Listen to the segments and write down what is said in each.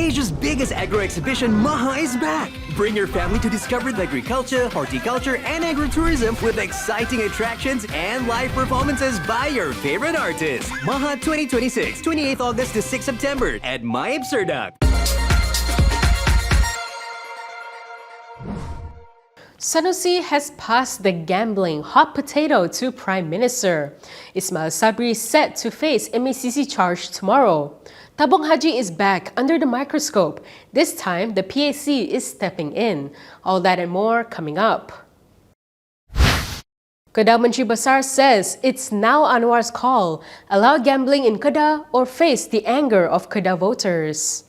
Asia's biggest agro exhibition, MACC is back. Bring your family to discover the agriculture, horticulture, and agritourism with exciting attractions and live performances by your favorite artists. MACC 2026, 28th August to 6th September at Amsterdam. Sanusi has passed the gambling hot potato to Prime Minister. Ismail Sabri set to face MACC charge tomorrow. Tabung Haji is back under the microscope. This time, the PAC is stepping in. All that and more coming up. Kedah Menteri Besar says it's now Anwar's call. Allow gambling in Kedah or face the anger of Kedah voters.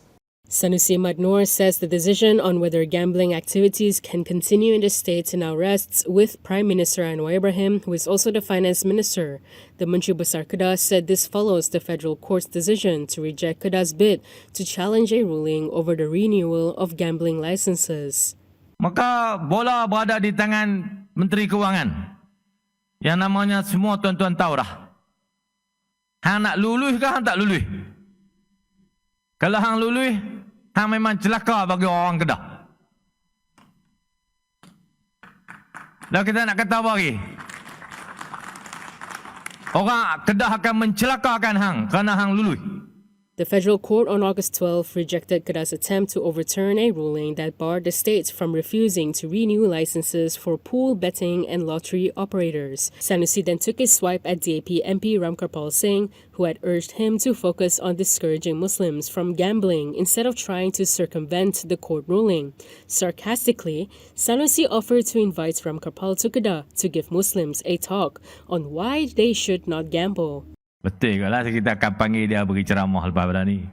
Sanusi Noor says the decision on whether gambling activities can continue in the state now rests with Prime Minister Anwar Ibrahim, who is also the Finance Minister. The Menteri Besar Kedah said this follows the federal court's decision to reject Kedah's bid to challenge a ruling over the renewal of gambling licenses. Maka bola berada di tangan Menteri Kewangan. Yang namanya semua tuan-tuan tahu dah. Hang nak luluh ke hang tak luluh? Kalau hang luluh, hang memang celaka bagi orang Kedah. Lalu kita nak kata apa lagi? Orang Kedah akan mencelakakan hang kerana hang luluh. The federal court on August 12 rejected Kedah's attempt to overturn a ruling that barred the state from refusing to renew licenses for pool betting and lottery operators. Sanusi then took a swipe at DAP MP Ramkarpal Singh, who had urged him to focus on discouraging Muslims from gambling instead of trying to circumvent the court ruling. Sarcastically, Sanusi offered to invite Ramkarpal to Kedah to give Muslims a talk on why they should not gamble. Betul kalau kita akan panggil dia bagi ceramah lepas pada ni.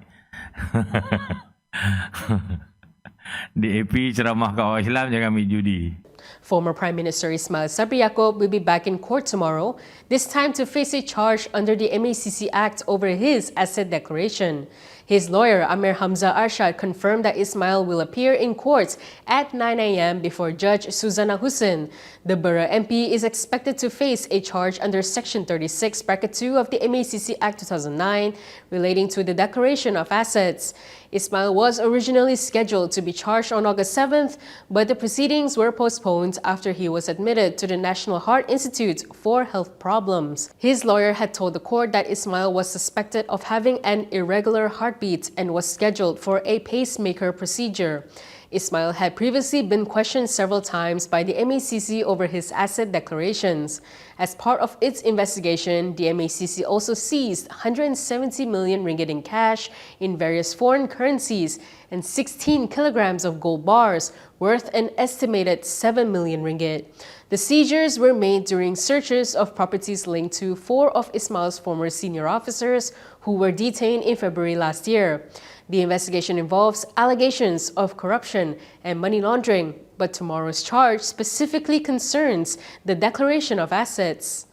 DAP ceramah ke orang Islam jangan ambil judi. Former Prime Minister Ismail Sabri Yaakob will be back in court tomorrow, this time to face a charge under the MACC Act over his asset declaration. His lawyer, Amir Hamza Arshad, confirmed that Ismail will appear in court at 9 a.m. before Judge Suzana Hussain. The Borough MP is expected to face a charge under Section 36, Bracket 2 of the MACC Act 2009 relating to the declaration of assets. Ismail was originally scheduled to be charged on August 7th, but the proceedings were postponed after he was admitted to the National Heart Institute for health problems. His lawyer had told the court that Ismail was suspected of having an irregular heartbeat and was scheduled for a pacemaker procedure. Ismail had previously been questioned several times by the MACC over his asset declarations. As part of its investigation, the MACC also seized 170 million ringgit in cash in various foreign currencies and 16 kilograms of gold bars worth an estimated 7 million ringgit. The seizures were made during searches of properties linked to 4 of Ismail's former senior officers who were detained in February last year. The investigation involves allegations of corruption and money laundering, but tomorrow's charge specifically concerns the declaration of assets.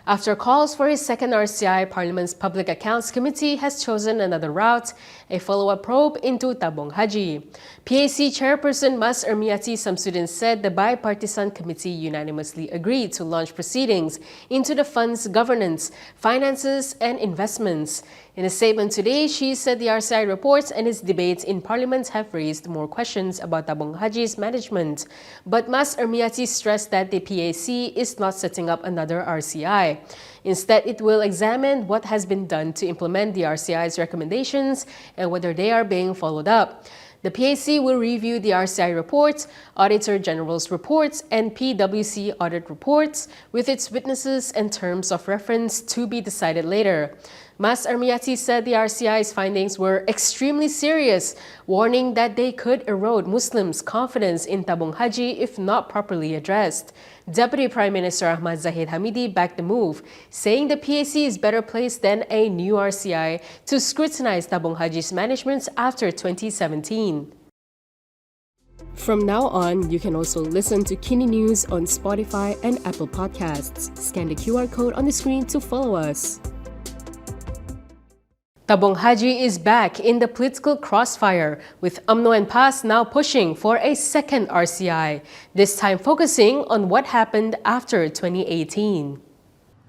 After calls for a second RCI, Parliament's Public Accounts Committee has chosen another route, a follow-up probe into Tabung Haji. PAC Chairperson Mas Ermiati Samsudin said the bipartisan committee unanimously agreed to launch proceedings into the fund's governance, finances and investments. In a statement today, she said the RCI reports and its debates in Parliament have raised more questions about Tabung Haji's management. But Mas Ermiati stressed that the PAC is not setting up another RCI. Instead, it will examine what has been done to implement the RCI's recommendations and whether they are being followed up. The PAC will review the RCI reports, Auditor General's reports, and PwC audit reports with its witnesses and terms of reference to be decided later. Mas Ermiati said the RCI's findings were extremely serious, warning that they could erode Muslims' confidence in Tabung Haji if not properly addressed. Deputy Prime Minister Ahmad Zahid Hamidi backed the move, saying the PAC is better placed than a new RCI to scrutinize Tabung Haji's management after 2017. From now on, you can also listen to KiniNews on Spotify and Apple Podcasts. Scan the QR code on the screen to follow us. Tabung Haji is back in the political crossfire, with UMNO and PAS now pushing for a second RCI, this time focusing on what happened after 2018.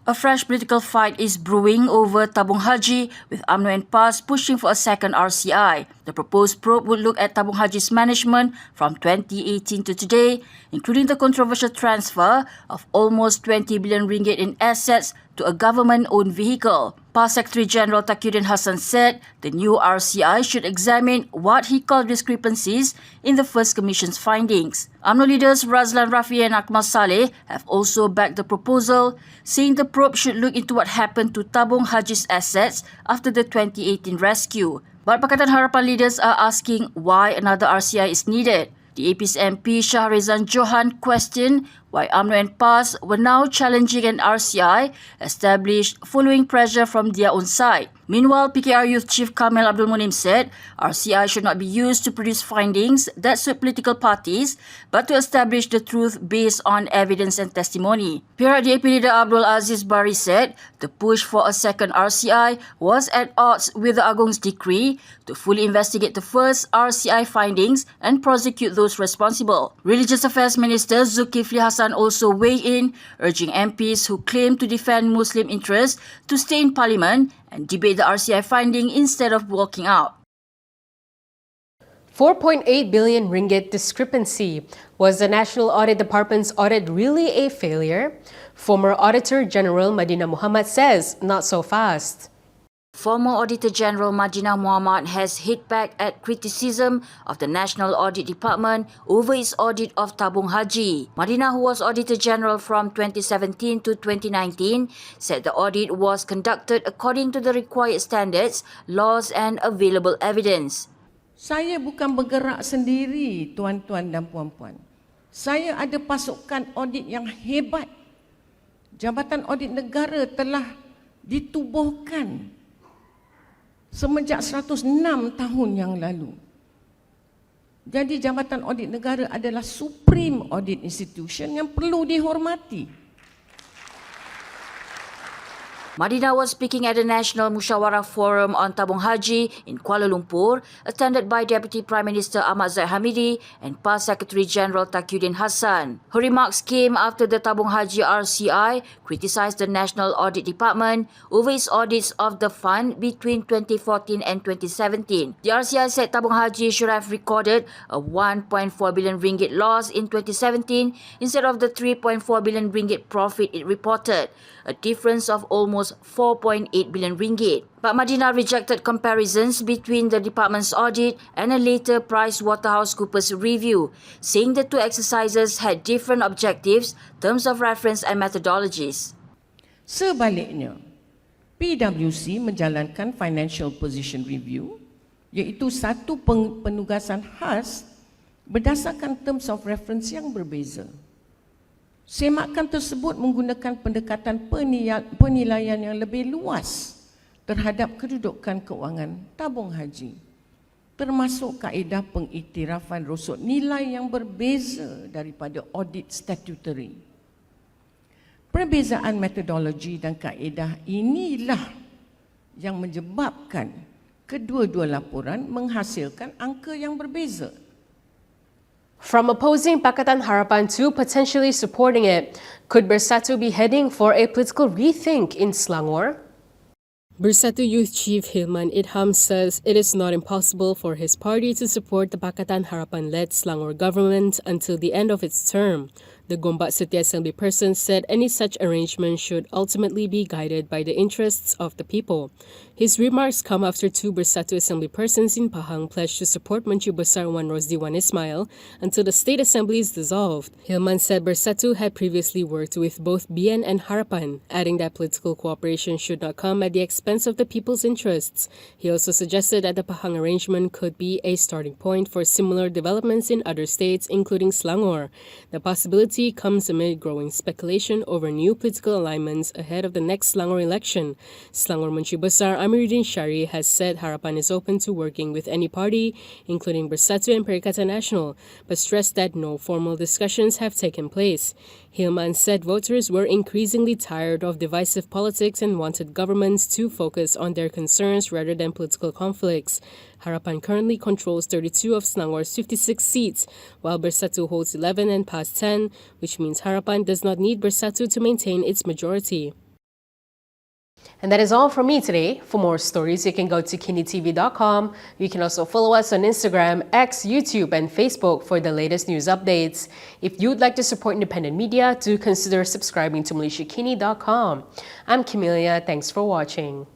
A fresh political fight is brewing over Tabung Haji, with UMNO and PAS pushing for a second RCI. The proposed probe would look at Tabung Haji's management from 2018 to today, including the controversial transfer of almost 20 billion ringgit in assets to a government-owned vehicle. PAS Secretary General Taqiyuddin Hassan said the new RCI should examine what he called discrepancies in the first commission's findings. UMNO leaders Razlan Rafi and Akmal Saleh have also backed the proposal, saying the probe should look into what happened to Tabung Haji's assets after the 2018 rescue. But Pakatan Harapan leaders are asking why another RCI is needed. The AP's MP Shahrizan Johan questioned why UMNO and PAS were now challenging an RCI established following pressure from their own side. Meanwhile, PKR Youth Chief Kamel Abdul Munim said RCI should not be used to produce findings that suit political parties, but to establish the truth based on evidence and testimony. PRDAP leader Abdul Aziz Bari said the push for a second RCI was at odds with the Agong's decree to fully investigate the first RCI findings and prosecute those responsible. Religious Affairs Minister Zulkifli Hasan also weighed in, urging MPs who claim to defend Muslim interests to stay in Parliament and debate the RCI finding instead of walking out. 4.8 billion ringgit discrepancy. Was the National Audit Department's audit really a failure? Former Auditor General Madinah Muhammad says not so fast. Former Auditor General Madinah Muhammad has hit back at criticism of the National Audit Department over its audit of Tabung Haji. Madinah, who was Auditor General from 2017 to 2019, said the audit was conducted according to the required standards, laws and available evidence. Saya bukan bergerak sendiri, tuan-tuan dan puan-puan. Saya ada pasukan audit yang hebat. Jabatan Audit Negara telah ditubuhkan semenjak 106 tahun yang lalu. Jadi Jabatan Audit Negara adalah supreme audit institution yang perlu dihormati. Madinah was speaking at the National Musyawarah Forum on Tabung Haji in Kuala Lumpur, attended by Deputy Prime Minister Ahmad Zahid Hamidi and PAS Secretary General Taqiyuddin Hassan. Her remarks came after the Tabung Haji RCI criticised the National Audit Department over its audits of the fund between 2014 and 2017. The RCI said Tabung Haji should have recorded a 1.4 billion ringgit loss in 2017 instead of the 3.4 billion ringgit profit it reported, a difference of almost 4.8 billion ringgit. But Madinah rejected comparisons between the department's audit and a later PricewaterhouseCoopers review, saying the two exercises had different objectives, terms of reference and methodologies. Sebaliknya, PwC menjalankan Financial Position Review, iaitu satu penugasan khas berdasarkan terms of reference yang berbeza. Semakan tersebut menggunakan pendekatan penilaian yang lebih luas terhadap kedudukan keuangan tabung haji, termasuk kaedah pengiktirafan rosot nilai yang berbeza daripada audit statutory. Perbezaan metodologi dan kaedah inilah yang menyebabkan kedua-dua laporan menghasilkan angka yang berbeza. From opposing Pakatan Harapan to potentially supporting it, could Bersatu be heading for a political rethink in Selangor? Bersatu Youth Chief Hilman Idham says it is not impossible for his party to support the Pakatan Harapan-led Selangor government until the end of its term. The Gombak Setia Assembly person said any such arrangement should ultimately be guided by the interests of the people. His remarks come after two Bersatu Assembly persons in Pahang pledged to support Menteri Besar Wan Rosdi Wan Ismail until the State Assembly is dissolved. Hilman said Bersatu had previously worked with both BN and Harapan, adding that political cooperation should not come at the expense of the people's interests. He also suggested that the Pahang arrangement could be a starting point for similar developments in other states, including Selangor. The possibility comes amid growing speculation over new political alignments ahead of the next Selangor election. Selangor Menteri Besar Amiruddin Syari has said Harapan is open to working with any party, including Bersatu and Perikatan Nasional, but stressed that no formal discussions have taken place. Hilman said voters were increasingly tired of divisive politics and wanted governments to focus on their concerns rather than political conflicts. Harapan currently controls 32 of Selangor's 56 seats, while Bersatu holds 11 and PAS 10, which means Harapan does not need Bersatu to maintain its majority. And that is all from me today. For more stories, you can go to Kinitv.com. You can also follow us on Instagram, X, YouTube, and Facebook for the latest news updates. If you'd like to support independent media, do consider subscribing to MalaysiaKini.com. I'm Camelia. Thanks for watching.